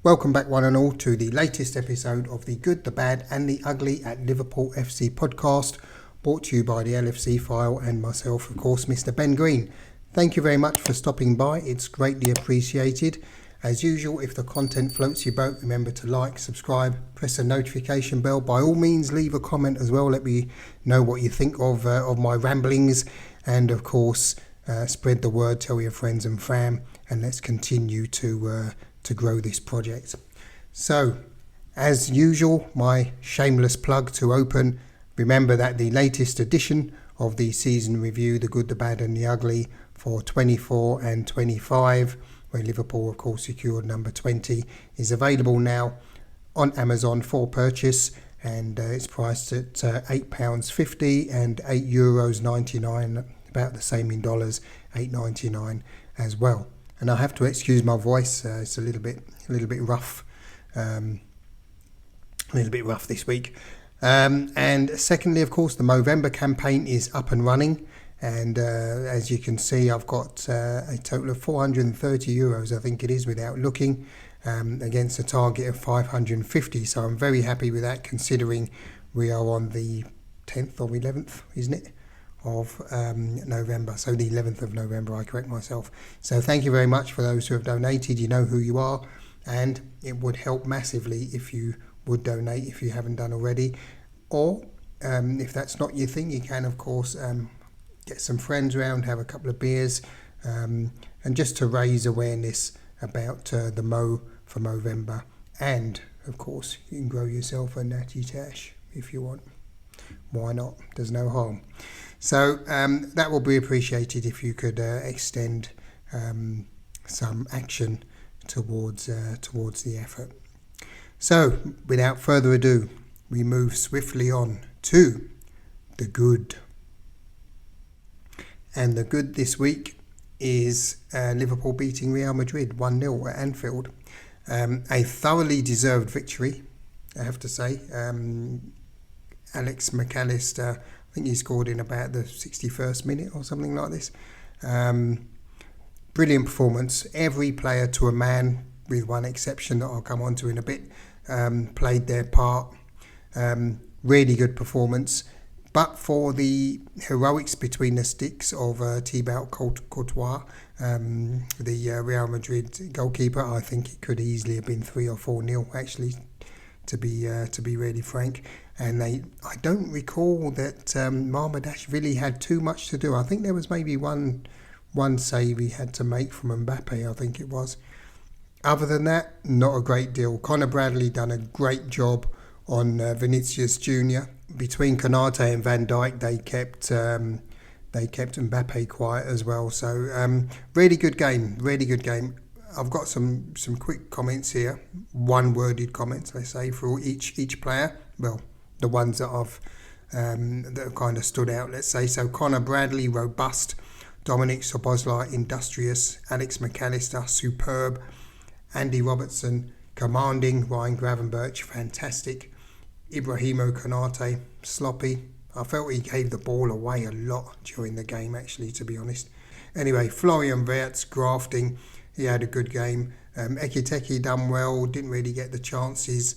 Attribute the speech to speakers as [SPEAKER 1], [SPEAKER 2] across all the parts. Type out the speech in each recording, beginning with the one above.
[SPEAKER 1] Welcome back one and all to the latest episode of the Good, the Bad and the Ugly at Liverpool FC podcast, brought to you by the LFC File and myself, of course, Mr. Ben Green. Thank you very much for stopping by. It's greatly appreciated. As usual, if the content floats your boat, remember to like, subscribe, press the notification bell. By all means, leave a comment as well. Let me know what you think of my ramblings. And of course, spread the word, tell your friends and fam, and let's continue to grow this project. So, as usual, my shameless plug to open. Remember that the latest edition of the season review, The Good, the Bad and the Ugly for 24 and 25, where Liverpool, of course, secured number 20, is available now on Amazon for purchase, and it's priced at £8.50 and €8.99, about the same in dollars, $8.99 as well. And I have to excuse my voice; it's a little bit rough, this week. And secondly, of course, the Movember campaign is up and running. And as you can see, I've got a total of €430, I think it is, without looking, against a target of 550. So I'm very happy with that, considering we are on the 10th or 11th, isn't it, of November. So the 11th of November, I correct myself. So thank you very much for those who have donated. You know who you are, and it would help massively if you would donate if you haven't done already. Or if that's not your thing, you can, of course, get some friends around, have a couple of beers, and just to raise awareness about the Mo for Movember. And of course, you can grow yourself a natty tash if you want. Why not? There's no harm. So that will be appreciated if you could extend some action towards the effort. So without further ado, we move swiftly on to the good. And the good this week is Liverpool beating Real Madrid 1-0 at Anfield. A thoroughly deserved victory, I have to say. Alexis MacAllister, I think he scored in about the 61st minute or something like this. Brilliant performance. Every player to a man, with one exception that I'll come on to in a bit, played their part. Really good performance. But for the heroics between the sticks of Thibaut Courtois, the Real Madrid goalkeeper, I think it could easily have been 3 or 4-0 actually, to be really frank. And I don't recall that Marmadash had too much to do. I think there was maybe one save he had to make from Mbappe, I think it was. Other than that, not a great deal. Conor Bradley done a great job on Vinicius Jr. Between Konate and Van Dijk, they kept Mbappe quiet as well. So really good game. I've got some quick comments here, one-worded comments, I say, for each player. Well, the ones that that have kind of stood out, let's say. So Conor Bradley, robust. Dominic Szoboszlai, industrious. Alex MacAllister, superb. Andy Robertson, commanding. Ryan Gravenberch, fantastic. Ibrahimo Konate, sloppy. I felt he gave the ball away a lot during the game, actually, to be honest. Anyway, Florian Wirtz, grafting. He had a good game. Ekiteke done well, didn't really get the chances.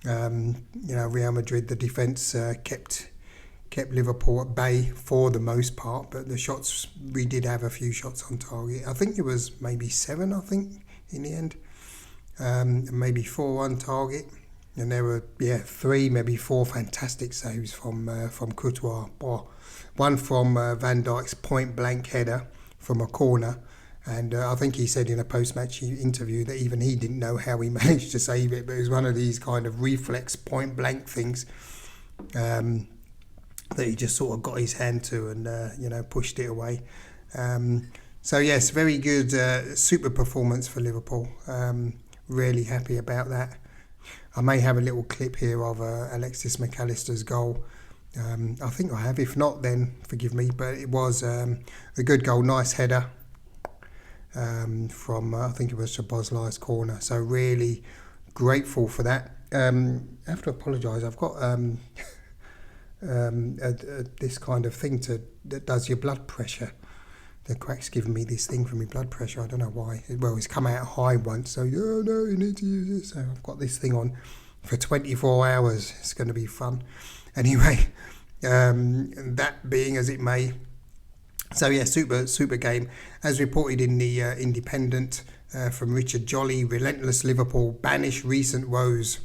[SPEAKER 1] Real Madrid, the defence kept Liverpool at bay for the most part, but the shots, we did have a few shots on target. I think it was maybe 7, in the end. Maybe 4 on target. And there were 3, maybe 4 fantastic saves from Courtois. One from Van Dijk's point blank header from a corner, and I think he said in a post-match interview that even he didn't know how he managed to save it, but it was one of these kind of reflex point blank things that he just sort of got his hand to and pushed it away. So yes, very good, super performance for Liverpool. Really happy about that. I may have a little clip here of Alexis MacAllister's goal. I think I have. If not, then forgive me. But it was a good goal, nice header from I think it was Szoboszlai's corner. So really grateful for that. I have to apologise. I've got this kind of thing that does your blood pressure. The crack's given me this thing for my blood pressure. I don't know why. Well, it's come out high once, so oh no, you need to use it. So I've got this thing on for 24 hours. It's going to be fun. Anyway, that being as it may. So yeah, super game. As reported in the Independent from Richard Jolly, relentless Liverpool banish recent woes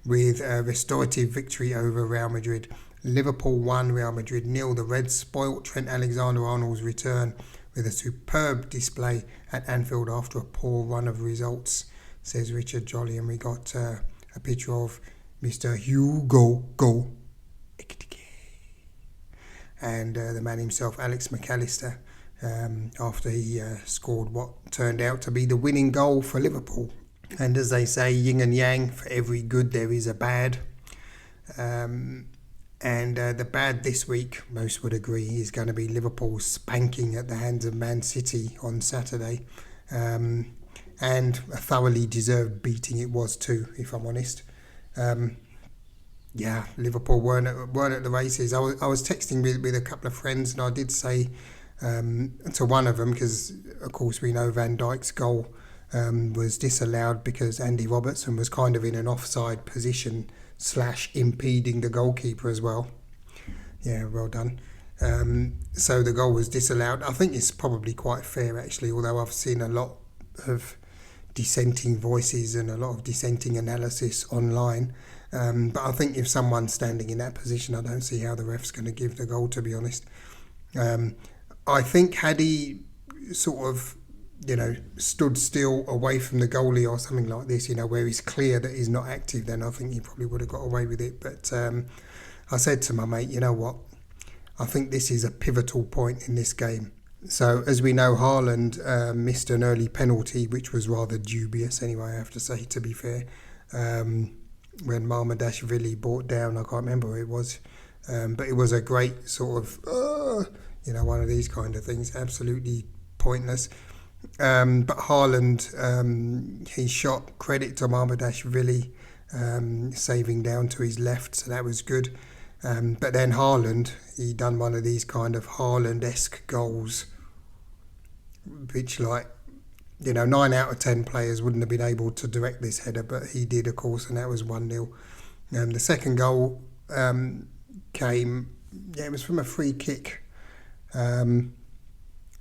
[SPEAKER 1] with a restorative victory over Real Madrid. Liverpool 1, Real Madrid 0. The Reds spoilt Trent Alexander-Arnold's return with a superb display at Anfield after a poor run of results, says Richard Jolly. And we got a picture of Mr. Hugo Go and the man himself, Alex MacAllister, after he scored what turned out to be the winning goal for Liverpool. And as they say, yin and yang, for every good there is a bad. And the bad this week, most would agree, is going to be Liverpool's spanking at the hands of Man City on Saturday. And a thoroughly deserved beating it was too, if I'm honest. Yeah, Liverpool weren't at the races. I was texting with a couple of friends, and I did say to one of them, because of course we know Van Dijk's goal was disallowed because Andy Robertson was kind of in an offside position / impeding the goalkeeper as well. Yeah, well done. So the goal was disallowed. I think it's probably quite fair actually, although I've seen a lot of dissenting voices and a lot of dissenting analysis online. But I think if someone's standing in that position, I don't see how the ref's going to give the goal, to be honest. I think had he sort of, stood still away from the goalie or something like this, where he's clear that he's not active, then I think he probably would have got away with it. But I said to my mate, you know what? I think this is a pivotal point in this game. So, as we know, Haaland missed an early penalty, which was rather dubious anyway, I have to say, to be fair. When Marmadashvili brought down, I can't remember who it was, but it was a great sort of, one of these kind of things, absolutely pointless. But Haaland, he shot, credit to Marmadashvili, saving down to his left, so that was good. But then Haaland, he done one of these kind of Haaland-esque goals, which 9 out of 10 players wouldn't have been able to direct this header, but he did, of course, and that was 1-0. The second goal came, it was from a free kick.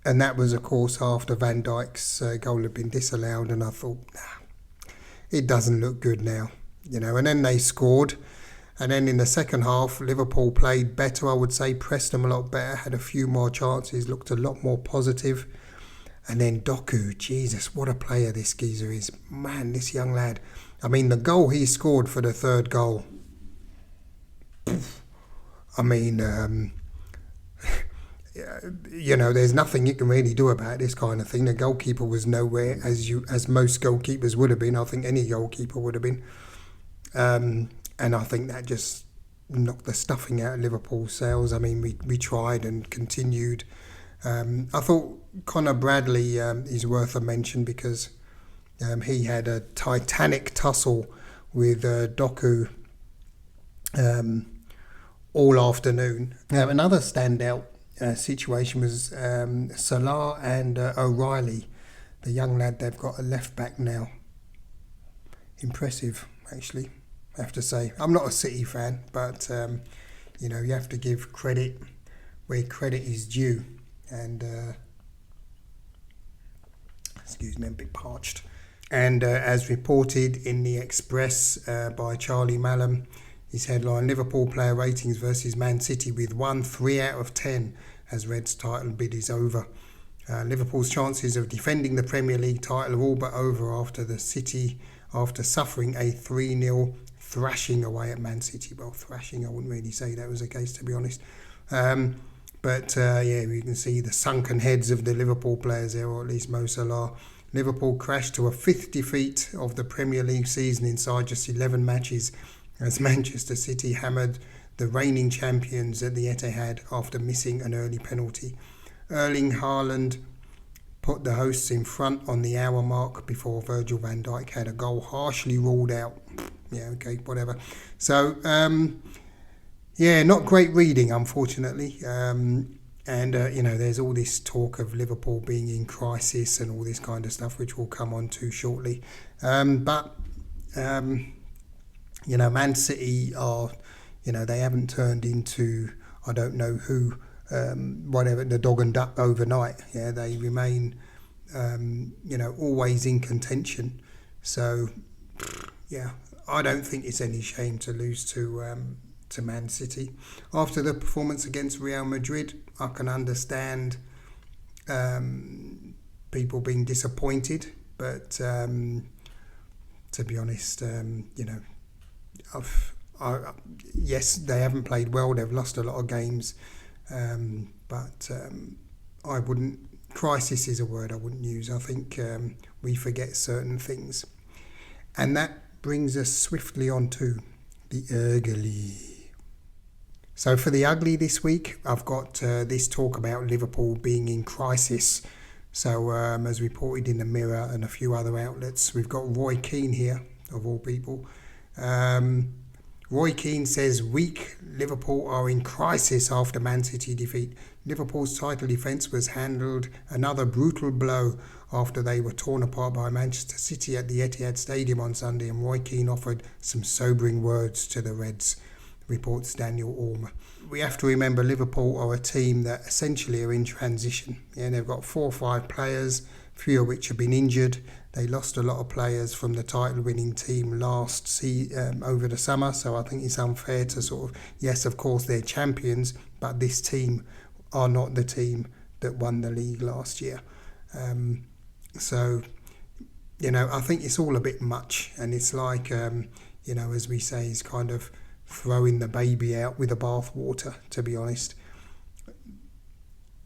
[SPEAKER 1] And that was, of course, after Van Dijk's goal had been disallowed, and I thought, it doesn't look good now, And then they scored, and then in the second half, Liverpool played better, I would say, pressed them a lot better, had a few more chances, looked a lot more positive. And then Doku, Jesus, what a player this geezer is. Man, this young lad. I mean, the goal he scored for the third goal, there's nothing you can really do about this kind of thing. The goalkeeper was nowhere, as most goalkeepers would have been. I think any goalkeeper would have been. And I think that just knocked the stuffing out of Liverpool's sails. I mean, we tried and continued. I thought Conor Bradley is worth a mention because he had a titanic tussle with Doku all afternoon. Another standout situation was Salah and O'Reilly, the young lad they've got a left back now. Impressive, actually, I have to say. I'm not a City fan, but you have to give credit where credit is due. And excuse me, I'm a bit parched. And as reported in the Express by Charlie Mallam, his headline: Liverpool player ratings versus Man City with 3 out of 10 as Reds title bid is over. Liverpool's chances of defending the Premier League title are all but over after suffering a 3-0 thrashing away at Man City. Well, thrashing, I wouldn't really say that was the case, to be honest. But you can see the sunken heads of the Liverpool players there, or at least Mo Salah. Liverpool crashed to a 5th defeat of the Premier League season inside just 11 matches as Manchester City hammered the reigning champions at the Etihad after missing an early penalty. Erling Haaland put the hosts in front on the hour mark before Virgil van Dijk had a goal harshly ruled out. Yeah, okay, whatever. So, not great reading, unfortunately. And, there's all this talk of Liverpool being in crisis and all this kind of stuff, which we'll come on to shortly. But Man City are, they haven't turned into, I don't know who, whatever, the dog and duck overnight. Yeah, they remain, always in contention. So, yeah, I don't think it's any shame to lose to Man City. After the performance against Real Madrid, I can understand people being disappointed, but to be honest, yes, they haven't played well. They've lost a lot of games, but I wouldn't. Crisis is a word I wouldn't use. I think we forget certain things, and that brings us swiftly on to the ugly. So for the ugly this week, I've got this talk about Liverpool being in crisis. So as reported in the Mirror and a few other outlets, we've got Roy Keane here, of all people. Roy Keane says weak Liverpool are in crisis after Man City defeat. Liverpool's title defence was handled another brutal blow after they were torn apart by Manchester City at the Etihad Stadium on Sunday, and Roy Keane offered some sobering words to the Reds, reports Daniel Orme. We have to remember Liverpool are a team that essentially are in transition. Yeah, they've got 4 or 5 players, few of which have been injured. They lost a lot of players from the title-winning team over the summer, so I think it's unfair to sort of, yes, of course they're champions, but this team are not the team that won the league last year. So, I think it's all a bit much, and it's like, as we say, it's kind of throwing the baby out with the bathwater, to be honest.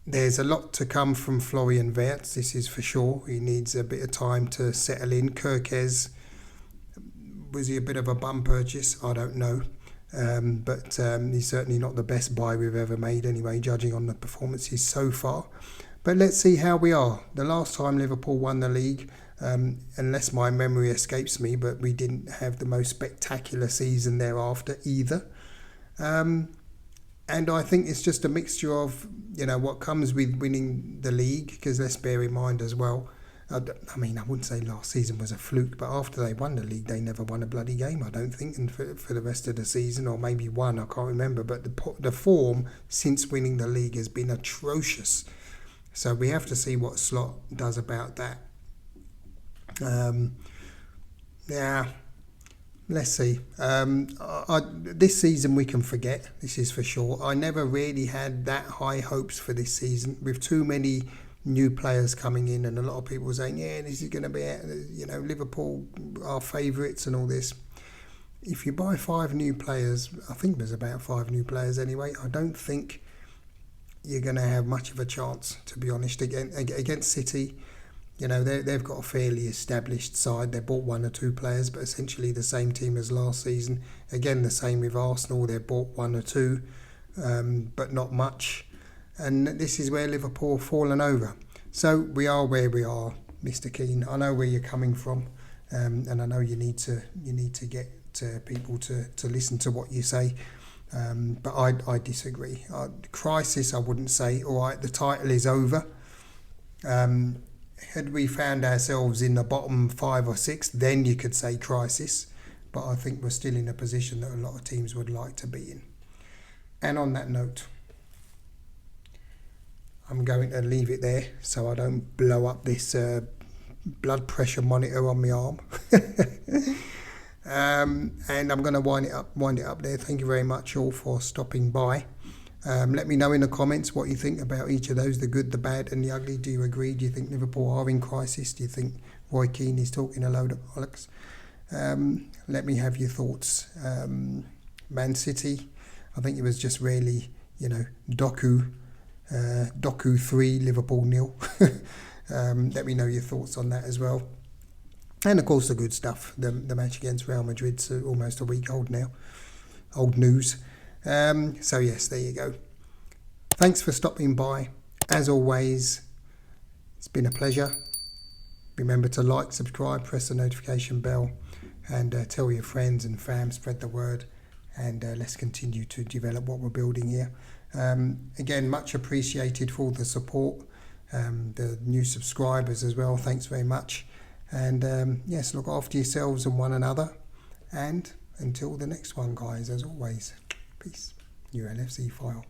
[SPEAKER 1] There's a lot to come from Florian Wirtz, this is for sure. He needs a bit of time to settle in. Kirkez, was he a bit of a bum purchase? I don't know. But he's certainly not the best buy we've ever made anyway, judging on the performances so far. But let's see how we are. The last time Liverpool won the league, unless my memory escapes me, but we didn't have the most spectacular season thereafter either. And I think it's just a mixture of, what comes with winning the league, because let's bear in mind as well, I wouldn't say last season was a fluke, but after they won the league, they never won a bloody game, I don't think, and for the rest of the season, or maybe one, I can't remember, but the form since winning the league has been atrocious. So we have to see what Slot does about that. Let's see. This season we can forget, this is for sure. I never really had that high hopes for this season, with too many new players coming in and a lot of people saying, yeah, this is going to be, Liverpool are favourites and all this. If you buy 5 new players, I think there's about 5 new players anyway, I don't think you're going to have much of a chance, to be honest, against City. They've got a fairly established side. They bought 1 or 2 players, but essentially the same team as last season. Again, the same with Arsenal. They bought 1 or 2, but not much. And this is where Liverpool have fallen over. So we are where we are, Mr. Keane. I know where you're coming from, and I know you need to get people to listen to what you say. But I disagree. Crisis, I wouldn't say. All right, the title is over. Had we found ourselves in the bottom 5 or 6, then you could say crisis. But I think we're still in a position that a lot of teams would like to be in. And on that note, I'm going to leave it there so I don't blow up this blood pressure monitor on my arm. And I'm going to wind it up there. Thank you very much all for stopping by. Let me know in the comments what you think about each of those, the good, the bad and the ugly. Do you agree? Do you think Liverpool are in crisis? Do you think Roy Keane is talking a load of bollocks? Let me have your thoughts. Man City, I think it was just really, Doku 3, Liverpool 0. Let me know your thoughts on that as well. And of course the good stuff, the match against Real Madrid, so almost a week old now. Old news. So yes, there you go. Thanks for stopping by. As always, it's been a pleasure. Remember to like, subscribe, press the notification bell, and tell your friends and fam, spread the word, and let's continue to develop what we're building here. Again, much appreciated for the support, the new subscribers as well. Thanks very much. And yes, look after yourselves and one another. And until the next one, guys, as always, peace. Your LFC File.